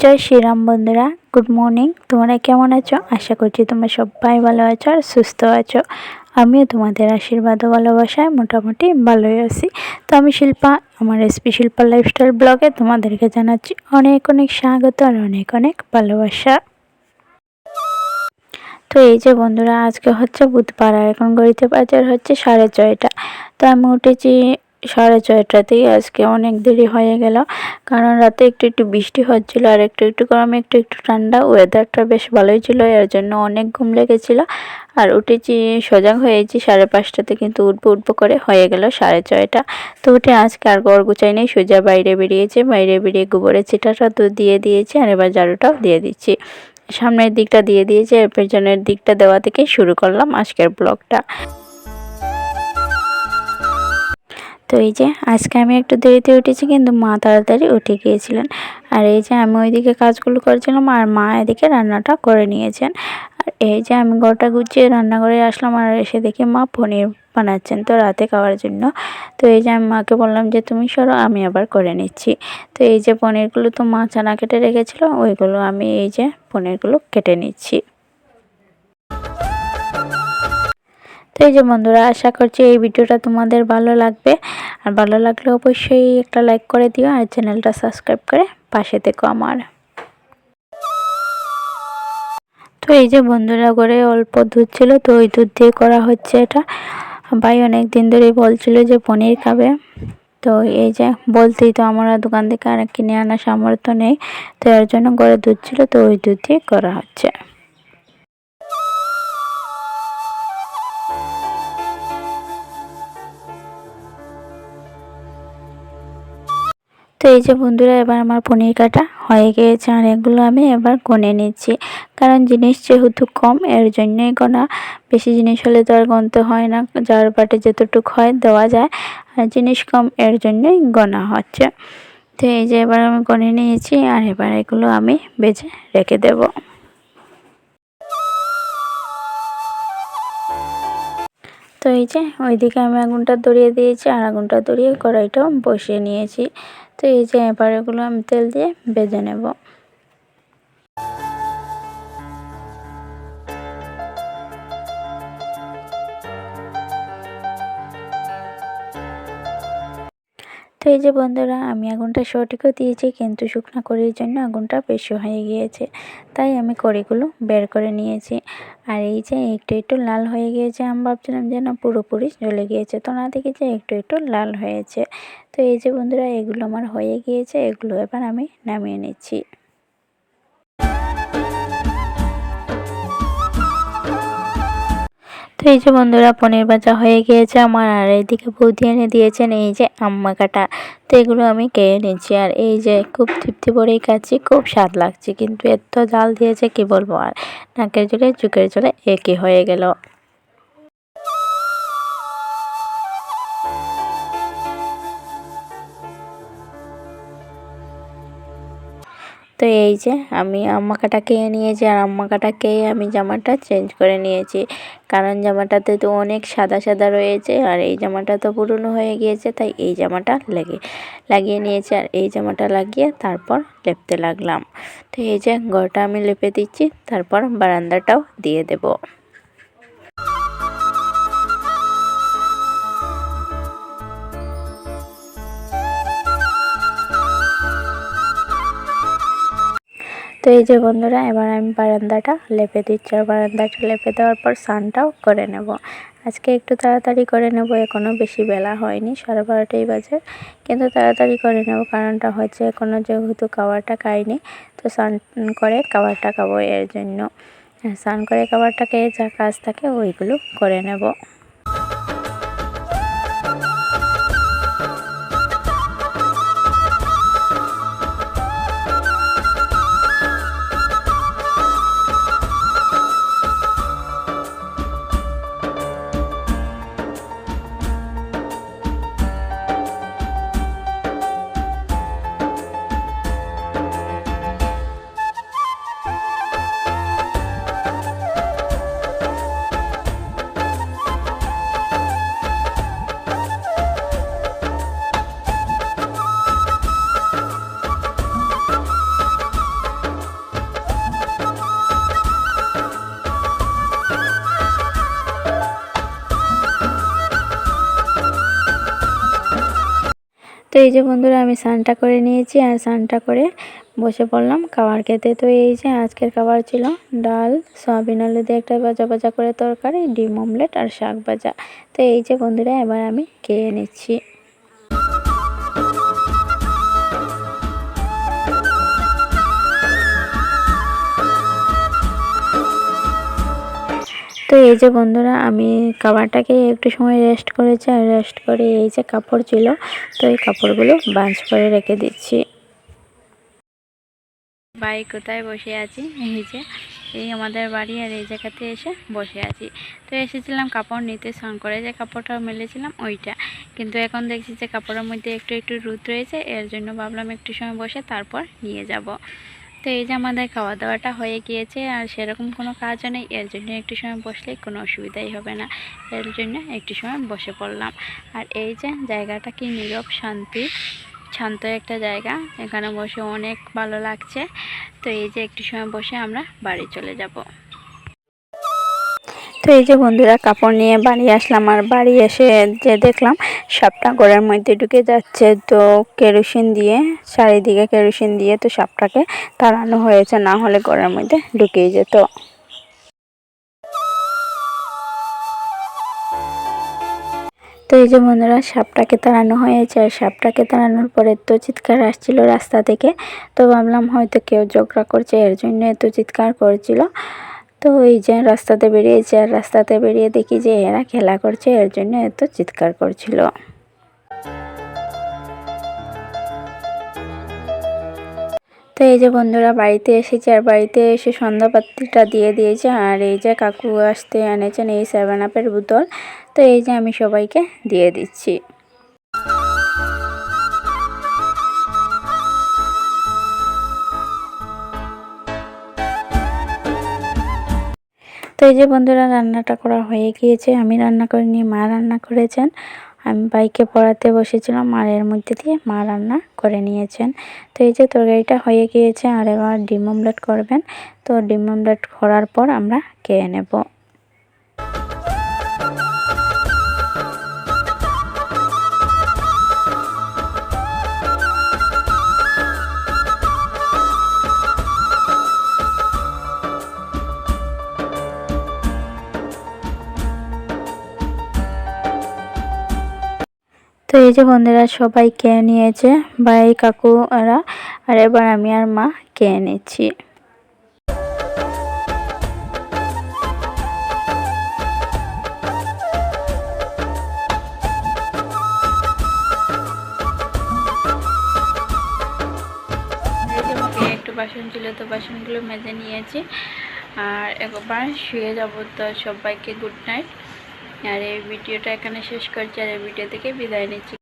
জয় শ্রীরাম বন্ধুরা, good morning. তোমরা কেমন আছো? আশা করছি তোমরা সবাই ভালো আছো আর সুস্থ আছো। আমিও তোমাদের আশীর্বাদ ও ভালোবাসায় মোটামুটি ভালোই আছি। তো আমি শিল্পা, আমার রেসিপি শিল্পা লাইফস্টাইল ব্লগে তোমাদেরকে জানাচ্ছি অনেক অনেক স্বাগত আর অনেক অনেক ভালোবাসা। তো এই যে বন্ধুরা, আজকে হচ্ছে বুধবার আর এখন ঘড়িতে বাজার হচ্ছে 6:30। তো আমি উঠেছি 6:30তেই। আজকে অনেক দেরি হয়ে গেল, কারণ রাতে একটু একটু বৃষ্টি হচ্ছিল আর একটু একটু গরম একটু একটু ঠান্ডা, ওয়েদারটা বেশ ভালোই ছিল, এর জন্য অনেক ঘুম লেগেছিল। আর উঠেছি, সজাগ হয়েছি 5:30টাতে, কিন্তু উঠবো করে হয়ে গেল 6:30। তো উঠে আজকে আর ঘর গুছাই নেই, সোজা বাইরে বেরিয়েছে। বাইরে বেরিয়ে গোবরের ছিটাটা তো দিয়ে দিয়েছি আর এবার ঝাড়ুটাও দিয়ে দিচ্ছি। সামনের দিকটা দিয়ে দিয়েছি, এর পেছনের দিকটা দেওয়া থেকে শুরু করলাম আজকের ব্লগটা। তো এই যে আজকে আমি একটু দেরিতে উঠেছি, কিন্তু মা তাড়াতাড়ি উঠে গিয়েছিলেন। আর এই যে আমি ওইদিকে কাজগুলো করছিলাম আর মা এদিকে রান্নাটা করে নিয়েছেন। আর এই যে আমি ঘরটা গুছিয়ে রান্নাঘরে আসলাম আর এসে দেখি মা পনির বানাচ্ছেন তো রাতে খাওয়ার জন্য। তো এই যে আমি মাকে বললাম যে তুমি সরো, আমি আবার করে নিচ্ছি। তো এই যে পনিরগুলো তো মা চানা কেটে রেখেছিল, ওইগুলো আমি এই যে পনিরগুলো কেটে নিচ্ছি। তো এই যে বন্ধুরা, আশা করছি এই ভিডিওটা তোমাদের ভালো লাগবে, আর ভালো লাগলে অবশ্যই একটা লাইক করে দিও আর চ্যানেলটা সাবস্ক্রাইব করে পাশে থেকো আমার। তো এই যে বন্ধুরা, করে অল্প দুধ ছিল, তো ওই দুধ দিয়ে করা হচ্ছে এটা। ভাই অনেক দিন ধরেই বলছিল যে পনির খাবে, তো এই যে বলতেই তো আমরা দোকান থেকে আর কিনে আনা সামর্থ্য নেই, তো এর জন্য ঘরে দুধ ছিল, তো ওই দুধ দিয়ে করা হচ্ছে। তো এই যে বন্ধুরা, এবার আমার পনির কাটা হয়ে গিয়েছে আর এগুলো আমি এবার গনে নিচ্ছি, কারণ জিনিস যেহেতু কম এর জন্যই গোনা। বেশি জিনিস হলে তো আর গুনতে হয় না, যার বাটে যতটুকু হয় দেওয়া যায়, আর জিনিস কম এর জন্যই গোনা হচ্ছে। তো এই যে এবার আমি গনে নিয়েছি আর এবার এগুলো আমি বেজে রেখে দেব। তো এই যে ওইদিকে আমি আগুনটা ধরিয়ে দিয়েছি আর আগুনটা ধরিয়ে কড়াইটাও বসিয়ে নিয়েছি। তো এই যে এবার এগুলো আমি তেল দিয়ে ভেজে নেব। তো এই যে বন্ধুরা, আমি আগুনটা সঠিকও দিয়েছি, কিন্তু শুকনো কড়ির জন্য আগুনটা বেশি হয়ে গিয়েছে, তাই আমি কড়িগুলো বের করে নিয়েছি। আর এই যে একটু একটু লাল হয়ে গিয়েছে, আমি ভাবছিলাম যেন পুরোপুরি জ্বলে গিয়েছে, তো না দেখি যে একটু একটু লাল হয়েছে। তো এই যে বন্ধুরা, এগুলো আমার হয়ে গিয়েছে, এগুলো এবার আমি নামিয়ে নিচ্ছি। তো এই যে বন্ধুরা, পনির ভাজা হয়ে গিয়েছে আমার, আর এইদিকে বৌদি এনে দিয়েছেন এই যে আম্মা কাটা। তো এগুলো আমি খেয়ে নিচ্ছি আর এই যে খুব তৃপ্তি ভরেই খাচ্ছি, খুব স্বাদ লাগছে, কিন্তু এত জাল দিয়েছে কি বলবো আর, নাকের জলে চোখের জলে একই হয়ে গেল। তো এই যে আমি আম্মা কাটা খেয়ে নিয়েছি আর আম্মা কাটা খেয়ে আমি জামাটা চেঞ্জ করে নিয়েছি, কারণ জামাটাতে তো অনেক সাদা সাদা রয়েছে আর এই জামাটা তো পুরনো হয়ে গিয়েছে, তাই এই জামাটা লাগিয়ে নিয়েছি আর এই জামাটা লাগিয়ে তারপর লেপতে লাগলাম। তো এই যে ঘরটা আমি লেপে দিচ্ছি, তারপর বারান্দাটাও দিয়ে দেব। তো এই যে বন্ধুরা, এবার আমি বারান্দাটা লেপে দিচ্ছি আর বারান্দাটা লেপে দেওয়ার পর স্নানটাও করে নেব। আজকে একটু তাড়াতাড়ি করে নেব, এখনও বেশি বেলা হয়নি, 12:30টাই বাজে, কিন্তু তাড়াতাড়ি করে নেব। কারণটা হচ্ছে এখনও যেহেতু খাবারটা খাইনি, তো স্নান করে খাবারটা খাবো, এর জন্য স্নান করে খাবারটা খেয়ে যা কাজ থাকে ওইগুলো করে নেব। তো এই যে বন্ধুরা আমি স্নানটা করে নিয়েছি আর স্নানটা করে বসে পড়লাম খাবার খেতে। তো এই যে আজকের খাবার ছিল ডাল, সয়াবিন আলু দিয়ে একটা ভাজা ভাজা করে তরকারি, ডিম অমলেট আর শাক ভাজা। তো এই যে বন্ধুরা এবার আমি খেয়ে নিচ্ছি। তো এই যে বন্ধুরা আমি খাবারটাকে একটু সময় রেস্ট করেছি আর রেস্ট করে এই যে কাপড় ছিল, তো এই কাপড়গুলো বাঁচ করে রেখে দিচ্ছি। ভাই কোথায় বসে আছি, এই আমাদের বাড়ি আর এই জায়গাতে এসে বসে আছি। তো এসেছিলাম কাপড় নিতে, স্নান করে যে কাপড়টা মেলেছিলাম ওইটা, কিন্তু এখন দেখছি যে কাপড়ের মধ্যে একটু একটু রোদ রয়েছে, এর জন্য ভাবলাম একটু সময় বসে তারপর নিয়ে যাব। তো এই যে আমাদের খাওয়া দাওয়াটা হয়ে গিয়েছে আর সেরকম কোনো কাজও নেই, এর জন্য একটু সময় বসলেই কোনো অসুবিধাই হবে না, এর জন্য একটু সময় বসে পড়লাম। আর এই যে জায়গাটা কি নীরব শান্ত একটা জায়গা, এখানে বসে অনেক ভালো লাগছে। তো এই যে একটু সময় বসে আমরা বাড়ি চলে যাব। তো এই যে বন্ধুরা কাপড় নিয়ে বাড়ি আসলাম আর বাড়ি এসে যে দেখলাম সাপটা ঘরের মধ্যে ঢুকে যাচ্ছে। তো কেরোসিন দিয়ে, চারিদিকে কেরোসিন দিয়ে তো সাপটাকে তাড়ানো হয়েছে, না হলে ঘরের মধ্যে ঢুকেই যেত। তো এই যে বন্ধুরা সাপটাকে তাড়ানো হয়েছে আর সাপটাকে তাড়ানোর পরে তো চিৎকার আসছিল রাস্তা থেকে। তো ভাবলাম হয়তো কেউ ঝগড়া করছে, এর জন্য এত চিৎকার করছিল। তো এই যে রাস্তাতে বেরিয়েছে আর রাস্তাতে বেরিয়ে দেখি যে এরা খেলা করছে, এর জন্য এত চিৎকার করছিল। তো এই যে বন্ধুরা বাড়িতে এসেছি আর বাড়িতে এসে সন্ধ্যাবাতিটা দিয়ে দিয়েছে আর এই যে কাকু আসতে এনেছেন এই 7 আপের বোতল। তো এই যে আমি সবাইকে দিয়ে দিচ্ছি। তো এই যে বন্ধুরা রান্নাটা করা হয়ে গিয়েছে, আমি রান্না করিনি, মা রান্না করেছেন। আমি ভাইকে পড়াতে বসেছিলাম আর এর মধ্যে দিয়ে মা রান্না করে নিয়েছেন। তো এই যে তরকারিটা হয়ে গিয়েছে আর এবার ডিম অমলেট করবেন। তো ডিম অমলেট করার পর আমরা খেয়ে নেব। তো এই যে বন্ধুরা সবাই খেয়ে নিয়েছে, ভাই কাকু এরা, আর এবার আমি আর মা খেয়ে নিচ্ছি। একটু বাসন ছিল, তো বাসনগুলো মেজে নিয়েছি আর একবার শুয়ে যাব। তো সবাইকে গুড নাইট। আর এই ভিডিওটা এখানে শেষ করছি আর এই ভিডিও থেকে বিদায় নিচ্ছি।